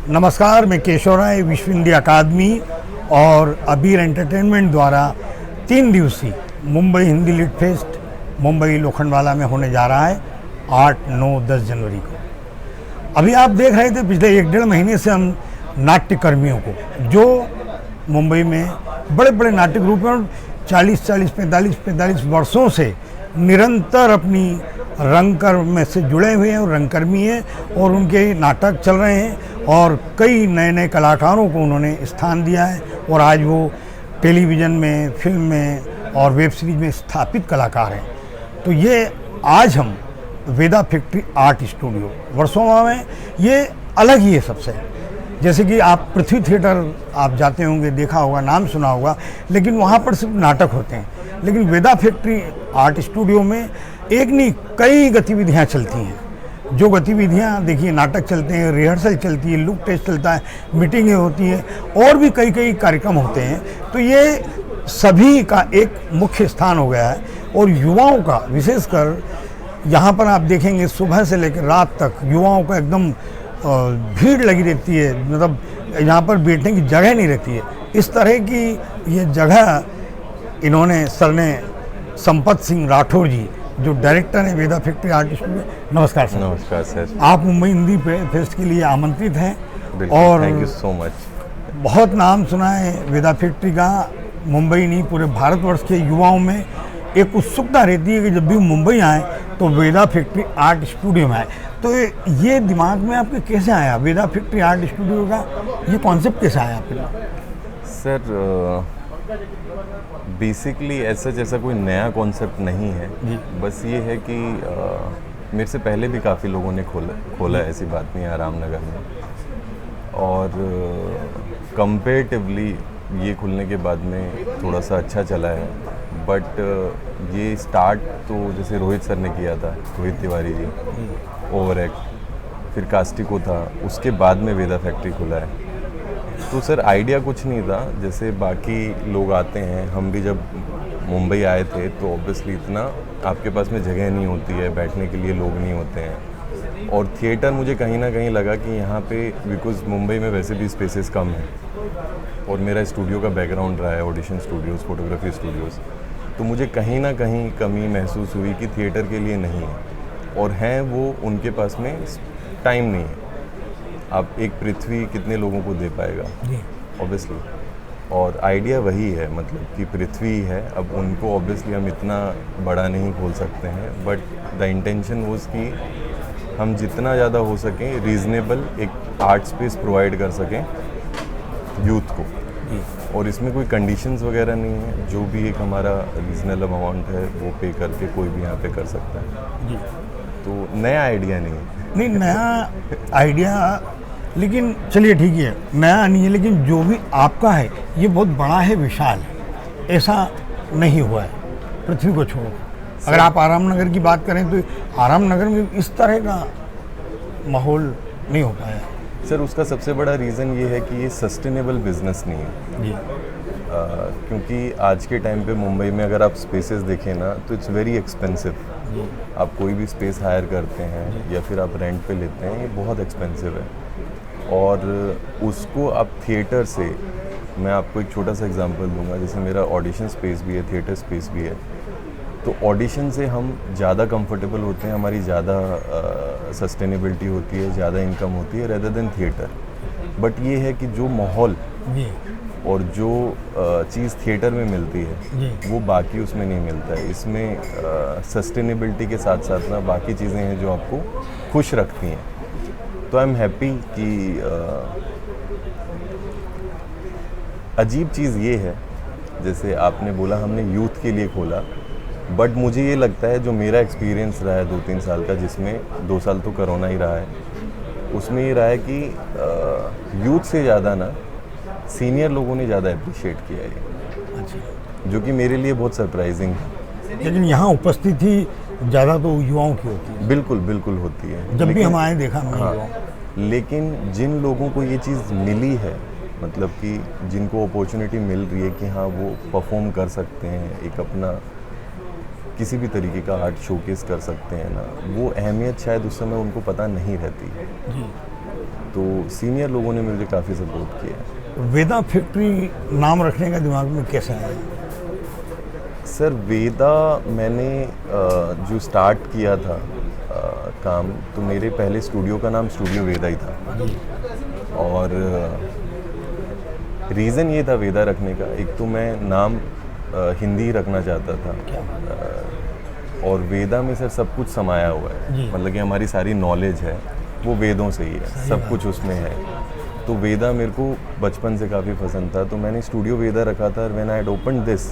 नमस्कार, मैं केशव राय, विश्व हिंदी अकादमी और अबीर एंटरटेनमेंट द्वारा 3 दिवसीय मुंबई हिंदी लिट फेस्ट मुंबई लोखंडवाला में होने जा रहा है 8, 9, 10 जनवरी को। अभी आप देख रहे थे पिछले 1-1.5 महीने से हम नाट्यकर्मियों को, जो मुंबई में बड़े बड़े नाट्य ग्रुप हैं, 45 वर्षों से निरंतर अपनी रंगकर्म में से जुड़े हुए हैं और रंगकर्मी हैं और उनके नाटक चल रहे हैं और कई नए नए कलाकारों को उन्होंने स्थान दिया है और आज वो टेलीविज़न में, फिल्म में और वेब सीरीज में स्थापित कलाकार हैं। तो ये आज हम वेदा फैक्ट्री आर्ट स्टूडियो वर्सोवा में, ये अलग ही है सबसे। जैसे कि आप पृथ्वी थिएटर आप जाते होंगे, देखा होगा, नाम सुना होगा, लेकिन वहाँ पर सिर्फ नाटक होते हैं। लेकिन वेदा फैक्ट्री आर्ट स्टूडियो में एक नहीं कई गतिविधियाँ चलती हैं। जो गतिविधियाँ देखिए, नाटक चलते हैं, रिहर्सल चलती है, लुक टेस्ट चलता है, मीटिंगें होती हैं और भी कई कार्यक्रम होते हैं। तो ये सभी का एक मुख्य स्थान हो गया है और युवाओं का विशेषकर यहाँ पर आप देखेंगे सुबह से लेकर रात तक युवाओं का एकदम भीड़ लगी रहती है। मतलब यहाँ पर बैठने की जगह नहीं रहती है। इस तरह की ये जगह इन्होंने सर ने संपत सिंह राठौर जी, जो डायरेक्टर हैं वेदा फैक्ट्री आर्ट स्टूडियो। नमस्कार सर। नमस्कार सर। आप मुंबई हिंदी फेस्ट के लिए आमंत्रित हैं और थैंक यू सो मच। बहुत नाम सुना है वेदा फैक्ट्री का, मुंबई नहीं पूरे भारतवर्ष के युवाओं में एक उत्सुकता रहती है कि जब भी मुंबई आए तो वेदा फैक्ट्री आर्ट स्टूडियो में आए। तो ये दिमाग में आपके कैसे आया वेदा फैक्ट्री आर्ट स्टूडियो का, ये कॉन्सेप्ट कैसे आया आपके? सर बेसिकली ऐसा कोई नया कॉन्सेप्ट नहीं है, बस ये है कि मेरे से पहले भी काफ़ी लोगों ने खोला है, ऐसी बात नहीं है, रामनगर में। और कंपेरेटिवली ये खुलने के बाद में थोड़ा सा अच्छा चला है। बट ये स्टार्ट तो जैसे रोहित सर ने किया था, रोहित तिवारी जी, ओवर एक्ट, फिर कास्टिको था, उसके बाद में वेदा फैक्ट्री खुला है। तो सर आइडिया कुछ नहीं था, जैसे बाकी लोग आते हैं, हम भी जब मुंबई आए थे तो ऑब्वियसली इतना आपके पास में जगह नहीं होती है, बैठने के लिए लोग नहीं होते हैं। और थिएटर मुझे कहीं ना कहीं लगा कि यहाँ पे, बिकॉज मुंबई में वैसे भी स्पेसेस कम हैं और मेरा स्टूडियो का बैकग्राउंड रहा है, ऑडिशन स्टूडियोज़, फोटोग्राफी स्टूडियोज़, तो मुझे कहीं ना कहीं कमी महसूस हुई कि थिएटर के लिए नहीं है, और हैं वो उनके पास में टाइम नहीं है। आप एक पृथ्वी कितने लोगों को दे पाएगा ऑब्वियसली, और आइडिया वही है, मतलब कि पृथ्वी है, अब उनको ऑब्वियसली हम इतना बड़ा नहीं खोल सकते हैं, बट द इंटेंशन वॉज कि हम जितना ज़्यादा हो सकें रीज़नेबल एक आर्ट स्पेस प्रोवाइड कर सकें यूथ को। और इसमें कोई कंडीशंस वगैरह नहीं है, जो भी एक हमारा रीजनल अमाउंट है वो पे करके कोई भी यहाँ पे कर सकता है। तो नया आइडिया नहीं, नया आइडिया, लेकिन चलिए ठीक है, नया नहीं है, लेकिन जो भी आपका है ये बहुत बड़ा है, विशाल है, ऐसा नहीं हुआ है पृथ्वी को छोड़। अगर आप आराम नगर की बात करें तो आराम नगर में इस तरह का माहौल नहीं हो पाया। सर उसका सबसे बड़ा रीज़न ये है कि ये सस्टेनेबल बिजनेस नहीं है जी। क्योंकि आज के टाइम पे मुंबई में अगर आप स्पेसेस देखें ना तो इट्स वेरी एक्सपेंसिव। आप कोई भी स्पेस हायर करते हैं या फिर आप रेंट पे लेते हैं, ये बहुत एक्सपेंसिव है। और उसको आप थिएटर से, मैं आपको एक छोटा सा एग्जांपल दूंगा, जैसे मेरा ऑडिशन स्पेस भी है, थिएटर स्पेस भी है, तो ऑडिशन से हम ज़्यादा कंफर्टेबल होते हैं, हमारी ज़्यादा सस्टेनेबिलिटी होती है, ज़्यादा इनकम होती है रेदर देन थिएटर। बट ये है कि जो माहौल और जो चीज़ थिएटर में मिलती है वो बाकी उसमें नहीं मिलता है। इसमें सस्टेनेबिलिटी के साथ साथ ना बाकी चीज़ें हैं जो आपको खुश रखती हैं। तो आई एम हैप्पी कि अजीब चीज़ ये है, जैसे आपने बोला हमने यूथ के लिए खोला, बट मुझे ये लगता है जो मेरा एक्सपीरियंस रहा है 2-3 साल का, जिसमें 2 साल तो कोरोना ही रहा है, उसमें ये रहा है कि यूथ से ज़्यादा ना सीनियर लोगों ने ज़्यादा अप्रिशिएट किया है। अच्छा। जो कि मेरे लिए बहुत सरप्राइजिंग है। लेकिन यहाँ उपस्थिति ज़्यादा तो युवाओं की होती है। बिल्कुल बिल्कुल होती है, जब भी हम आए देखा हमने। हाँ, लेकिन जिन लोगों को ये चीज़ मिली है, मतलब कि जिनको अपॉर्चुनिटी मिल रही है कि हाँ वो परफॉर्म कर सकते हैं, एक अपना किसी भी तरीके का आर्ट शोकेस कर सकते हैं ना, वो अहमियत शायद उस समय उनको पता नहीं रहती। तो सीनियर लोगों ने मुझे काफ़ी सपोर्ट किया। वेदा फैक्ट्री नाम रखने का दिमाग में कैसे आया? सर वेदा मैंने जो स्टार्ट किया था काम, तो मेरे पहले स्टूडियो का नाम स्टूडियो वेदा ही था। और रीज़न ये था वेदा रखने का, एक तो मैं नाम हिंदी रखना चाहता था और वेदा में सर सब कुछ समाया हुआ है, मतलब कि हमारी सारी नॉलेज है वो वेदों से ही है, सब कुछ उसमें है। तो वेदा मेरे को बचपन से काफ़ी पसंद था, तो मैंने स्टूडियो वेदा रखा था। When I had opened this,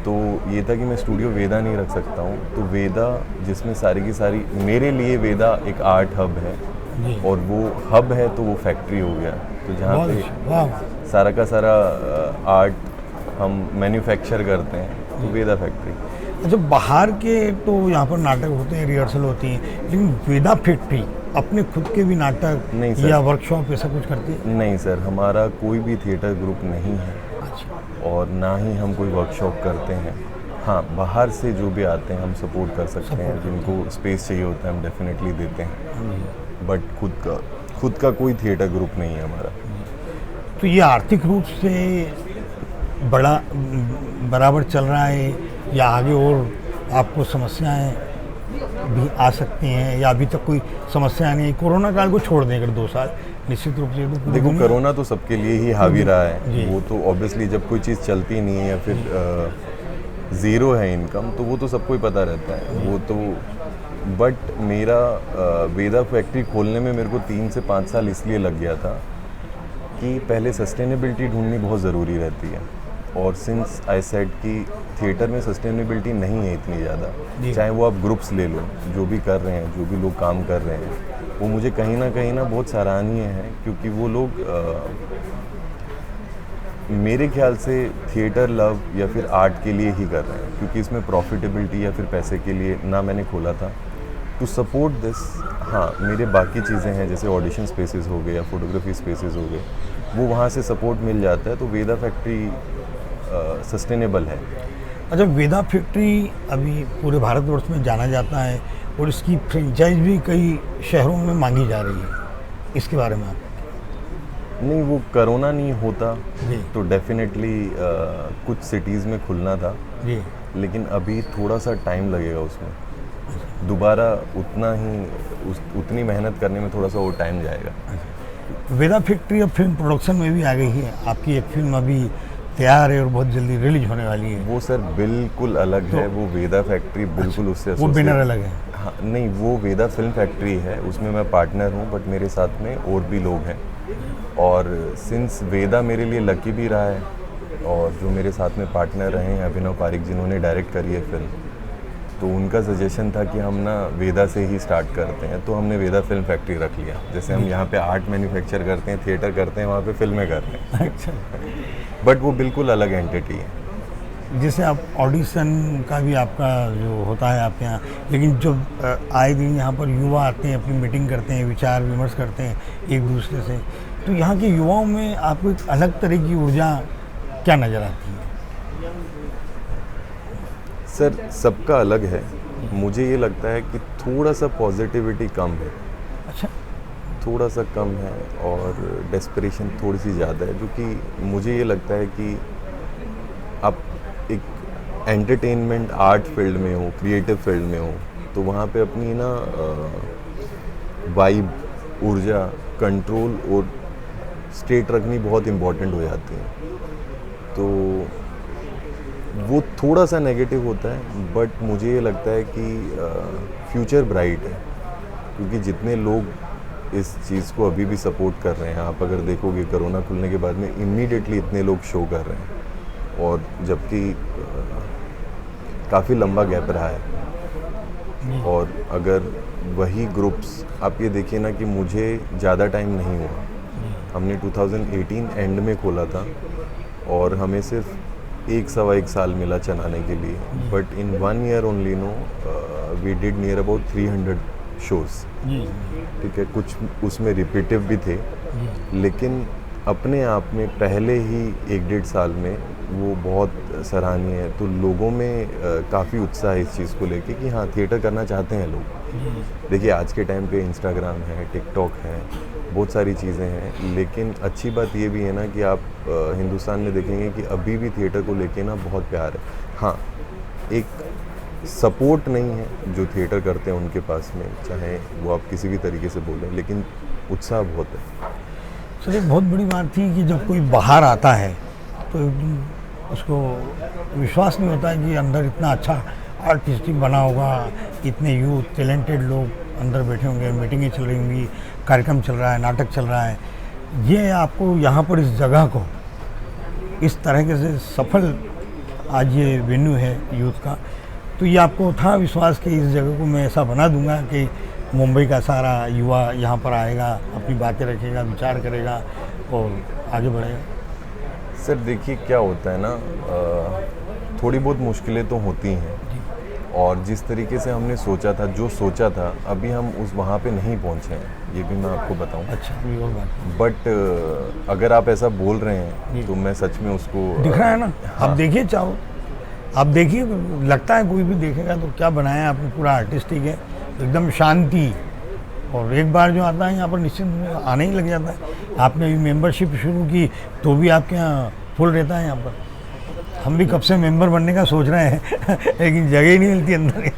तो ये था कि मैं स्टूडियो वेदा नहीं रख सकता हूँ, तो वेदा जिसमें सारी की सारी, मेरे लिए वेदा एक आर्ट हब है और वो हब है तो वो फैक्ट्री हो गया, तो जहाँ पे सारा का सारा आर्ट हम मैन्युफैक्चर करते हैं, तो वेदा फैक्ट्री। अच्छा, बाहर के तो यहाँ पर नाटक होते हैं, रिहर्सल होती है, लेकिन वेदा फैक्ट्री अपने खुद के भी नाटक नहीं सर, या वर्कशॉप ऐसा कुछ करती है? नहीं सर, हमारा कोई भी थिएटर ग्रुप नहीं है। अच्छा। और ना ही हम कोई वर्कशॉप करते हैं। हाँ, बाहर से जो भी आते हैं हम सपोर्ट कर सकते हैं, जिनको स्पेस चाहिए होता है हम डेफिनेटली देते हैं, बट खुद का कोई थिएटर ग्रुप नहीं है हमारा। तो ये आर्थिक रूप से बराबर चल रहा है या आगे और आपको समस्याएं भी आ सकती हैं, या अभी तक कोई समस्या नहीं? कोरोना काल को छोड़ दें अगर 2 साल, निश्चित रूप से तो देखो कोरोना तो सबके लिए ही हावी रहा है, वो तो ऑब्वियसली जब कोई चीज़ चलती नहीं है या फिर ज़ीरो है इनकम, तो वो तो सबको ही पता रहता है वो तो। बट मेरा वेदा फैक्ट्री खोलने में मेरे को 3 से 5 साल इसलिए लग गया था कि पहले सस्टेनेबिलिटी ढूंढनी बहुत ज़रूरी रहती है, और सिंस आई सेड कि थिएटर में सस्टेनेबिलिटी नहीं है इतनी ज़्यादा, चाहे वो आप ग्रुप्स ले लो, जो भी कर रहे हैं, जो भी लोग काम कर रहे हैं, वो मुझे कहीं ना बहुत सराहनीय है, क्योंकि वो लोग मेरे ख्याल से थिएटर लव या फिर आर्ट के लिए ही कर रहे हैं, क्योंकि इसमें प्रॉफिटेबिलिटी या फिर पैसे के लिए ना मैंने खोला था टू सपोर्ट दिस। हाँ, मेरे बाकी चीज़ें हैं जैसे ऑडिशन स्पेसेस हो गए या फोटोग्राफी स्पेसेस हो गए, वो वहाँ से सपोर्ट मिल जाता है, तो वेदा फैक्ट्री सस्टेनेबल है। अच्छा, वेदा फैक्ट्री अभी पूरे भारतवर्ष में जाना जाता है और इसकी फ्रेंचाइज भी कई शहरों में मांगी जा रही है, इसके बारे में आप? नहीं, वो कोरोना नहीं होता तो डेफिनेटली कुछ सिटीज़ में खुलना था जी, लेकिन अभी थोड़ा सा टाइम लगेगा उसमें, दोबारा उतनी मेहनत करने में थोड़ा सा और टाइम जाएगा। वेदा फैक्ट्री अब फिल्म प्रोडक्शन में भी आ गई है, आपकी एक फिल्म अभी तैयार है और बहुत जल्दी रिलीज होने वाली है। वो सर बिल्कुल अलग है, वो वेदा फैक्ट्री बिल्कुल उससे वो बैनर अलग है? हाँ, नहीं, वो वेदा फिल्म फैक्ट्री है, उसमें मैं पार्टनर हूँ, बट मेरे साथ में और भी लोग हैं, और सिंस वेदा मेरे लिए लकी भी रहा है, और जो मेरे साथ में पार्टनर रहे हैं अभिनव पारिक, जिन्होंने डायरेक्ट करी है फिल्म, तो उनका सजेशन था कि हम ना वेदा से ही स्टार्ट करते हैं, तो हमने वेदा फिल्म फैक्ट्री रख लिया। जैसे हम यहाँ पे आर्ट मैन्युफैक्चर करते हैं, थिएटर करते हैं, वहाँ पे फिल्में करते हैं। अच्छा। बट वो बिल्कुल अलग एंटिटी है। जैसे आप ऑडिशन का भी आपका जो होता है आपके यहाँ, लेकिन जो आए दिन यहाँ पर युवा आते हैं, अपनी मीटिंग करते हैं, विचार विमर्श करते हैं एक दूसरे से, तो यहाँ के युवाओं में आपको एक अलग तरह की ऊर्जा क्या नज़र आती है? सर सबका अलग है, मुझे ये लगता है कि थोड़ा सा पॉजिटिविटी कम है। अच्छा। थोड़ा सा कम है और डेस्परेशन थोड़ी सी ज़्यादा है, जो कि मुझे ये लगता है कि आप एक एंटरटेनमेंट आर्ट फील्ड में हो, क्रिएटिव फील्ड में हो, तो वहाँ पे अपनी ना वाइब, ऊर्जा, कंट्रोल और स्टेट रखनी बहुत इम्पॉर्टेंट हो जाती है। तो वो थोड़ा सा नेगेटिव होता है, बट मुझे ये लगता है कि फ्यूचर ब्राइट है, क्योंकि जितने लोग इस चीज़ को अभी भी सपोर्ट कर रहे हैं, आप अगर देखोगे कोरोना खुलने के बाद में इमीडिएटली इतने लोग शो कर रहे हैं, और जबकि काफ़ी लंबा गैप रहा है, और अगर वही ग्रुप्स आप ये देखिए ना कि मुझे ज़्यादा टाइम नहीं हुआ, हमने 2018 एंड में खोला था और हमें सिर्फ 1-1.25 साल मिला चलाने के लिए, but in 1 year only we did near about 300 shows. ठीक है, कुछ उसमें रिपीटिव भी थे, लेकिन अपने आप में पहले ही 1-1.5 साल में वो बहुत सराहनीय है। तो लोगों में काफ़ी उत्साह है इस चीज़ को लेके कि हाँ, थिएटर करना चाहते हैं लोग। देखिए आज के टाइम पे इंस्टाग्राम है, टिकटॉक है, बहुत सारी चीज़ें हैं, लेकिन अच्छी बात ये भी है ना कि आप हिंदुस्तान में देखेंगे कि अभी भी थिएटर को लेके ना बहुत प्यार है। हाँ, एक सपोर्ट नहीं है जो थिएटर करते हैं उनके पास में, चाहे वो आप किसी भी तरीके से बोलें, लेकिन उत्साह बहुत है। सर एक बहुत बड़ी बात थी कि जब कोई बाहर आता है तो उसको विश्वास नहीं होता है कि अंदर इतना अच्छा आर्टिस्टिक बना होगा, इतने यूथ टैलेंटेड लोग अंदर बैठे होंगे, मीटिंगें चल रही होंगी, कार्यक्रम चल रहा है, नाटक चल रहा है। ये आपको यहाँ पर इस जगह को इस तरह से सफल आज ये वेन्यू है यूथ का, तो ये आपको था विश्वास कि इस जगह को मैं ऐसा बना दूंगा कि मुंबई का सारा युवा यहाँ पर आएगा, अपनी बातें रखेगा, विचार करेगा और आगे बढ़ेगा। सर देखिए क्या होता है ना, थोड़ी बहुत मुश्किलें तो होती हैं, और जिस तरीके से हमने सोचा था, जो सोचा था, अभी हम उस वहाँ पे नहीं पहुँचे हैं, ये भी मैं आपको बताऊँ। अच्छा, कोई और बात बट अगर आप ऐसा बोल रहे हैं तो मैं सच में उसको दिख रहा है ना। हाँ। आप देखिए, चाहो आप देखिए, लगता है कोई भी देखेगा तो क्या बनाया है आपने, पूरा आर्टिस्टिक है, एकदम शांति, और एक बार जो आता है यहाँ पर निश्चित आने ही लग जाता है। आपने अभी मेंबरशिप शुरू की तो भी आपके यहाँ फुल रहता है यहाँ पर। हम भी कब से मेंबर बनने का सोच रहे हैं लेकिन जगह ही नहीं मिलती अंदर।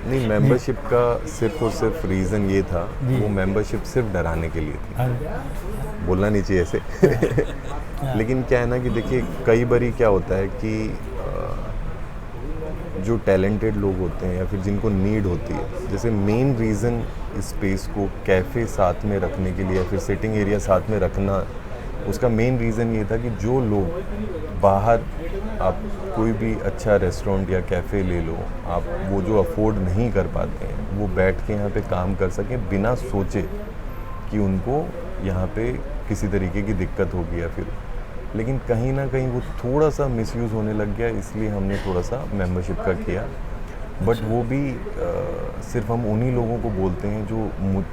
नहीं, मेंबरशिप का सिर्फ और सिर्फ रीज़न ये था, वो मेंबरशिप सिर्फ डराने के लिए थी, बोलना नहीं चाहिए ऐसे लेकिन क्या है ना कि देखिए कई बारी क्या होता है कि जो टैलेंटेड लोग होते हैं या फिर जिनको नीड होती है, जैसे मेन रीज़न स्पेस को कैफ़े साथ में रखने के लिए या फिर सिटिंग एरिया साथ में रखना, उसका मेन रीज़न ये था कि जो लोग बाहर, आप कोई भी अच्छा रेस्टोरेंट या कैफ़े ले लो, आप वो जो अफोर्ड नहीं कर पाते हैं वो बैठ के यहाँ पे काम कर सकें बिना सोचे कि उनको यहाँ पे किसी तरीके की दिक्कत होगी या फिर, लेकिन कहीं ना कहीं वो थोड़ा सा मिसयूज़ होने लग गया, इसलिए हमने थोड़ा सा मेंबरशिप का किया। बट वो भी सिर्फ हम उन्हीं लोगों को बोलते हैं जो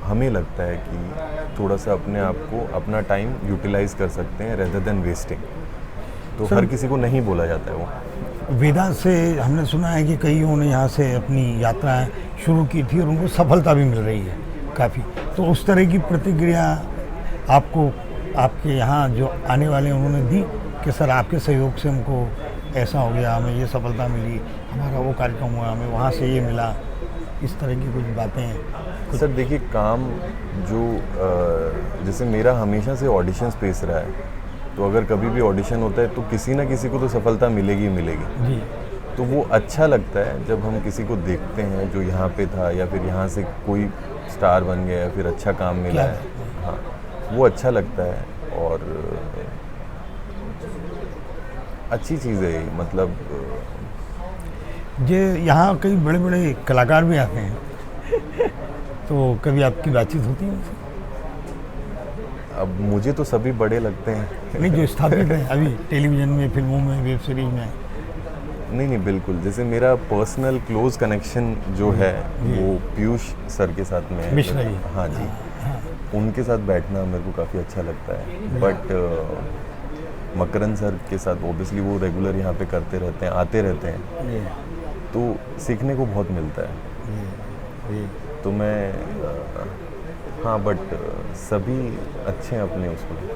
हमें लगता है कि थोड़ा सा अपने आप को, अपना टाइम यूटिलाइज कर सकते हैं रेदर देन वेस्टिंग, तो हर किसी को नहीं बोला जाता है वो। वेदांत से हमने सुना है कि कईयों ने यहाँ से अपनी यात्राएं शुरू की थी और उनको सफलता भी मिल रही है काफ़ी, तो उस तरह की प्रतिक्रिया आपको आपके यहाँ जो आने वाले उन्होंने दी कि सर आपके सहयोग से हमको ऐसा हो गया, हमें ये सफलता मिली, हमारा वो कार्यक्रम हुआ, हमें वहाँ से ये मिला, इस तरह की कुछ बातें? सर देखिए काम जो जैसे मेरा हमेशा से ऑडिशन स्पेस रहा है, तो अगर कभी भी ऑडिशन होता है तो किसी ना किसी को तो सफलता मिलेगी ही मिलेगी जी। तो वो अच्छा लगता है जब हम किसी को देखते हैं जो यहाँ पे था या फिर यहाँ से कोई स्टार बन गया या फिर अच्छा काम मिला है, हाँ वो अच्छा लगता है और अच्छी चीज़ है ये, मतलब ये यहाँ कई बड़े बड़े कलाकार भी आते हैं तो कभी आपकी बातचीत होती है उनसे? अब मुझे तो सभी बड़े लगते हैं नहीं, जो स्थापित है अभी टेलीविज़न में, फिल्मों में, वेब सीरीज में। नहीं बिल्कुल, जैसे मेरा पर्सनल क्लोज कनेक्शन जो है वो पीयूष सर के साथ में है। मिश्रा जी। हाँ जी, उनके साथ बैठना मेरे को काफ़ी अच्छा लगता है। बट मकरंद सर के साथ ऑब्वियसली वो रेगुलर यहाँ पे करते रहते हैं, आते रहते हैं, तो सीखने को बहुत मिलता है। तो मैं हाँ, बट सभी अच्छे हैं अपने उसमें।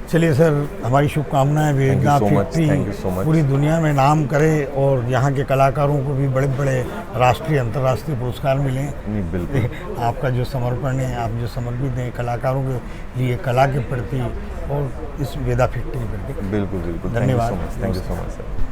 चलिए सर, हमारी शुभकामनाएं वेदा थैंक यू सो मच। पूरी दुनिया में नाम करे और यहाँ के कलाकारों को भी बड़े बड़े राष्ट्रीय अंतर्राष्ट्रीय पुरस्कार मिलें। नहीं बिल्कुल, आपका जो समर्पण है, आप जो समर्पित हैं कलाकारों के लिए, कला के प्रति और इस वेदा फैक्ट्री के प्रति, बिल्कुल धन्यवाद। Thank you so much sir.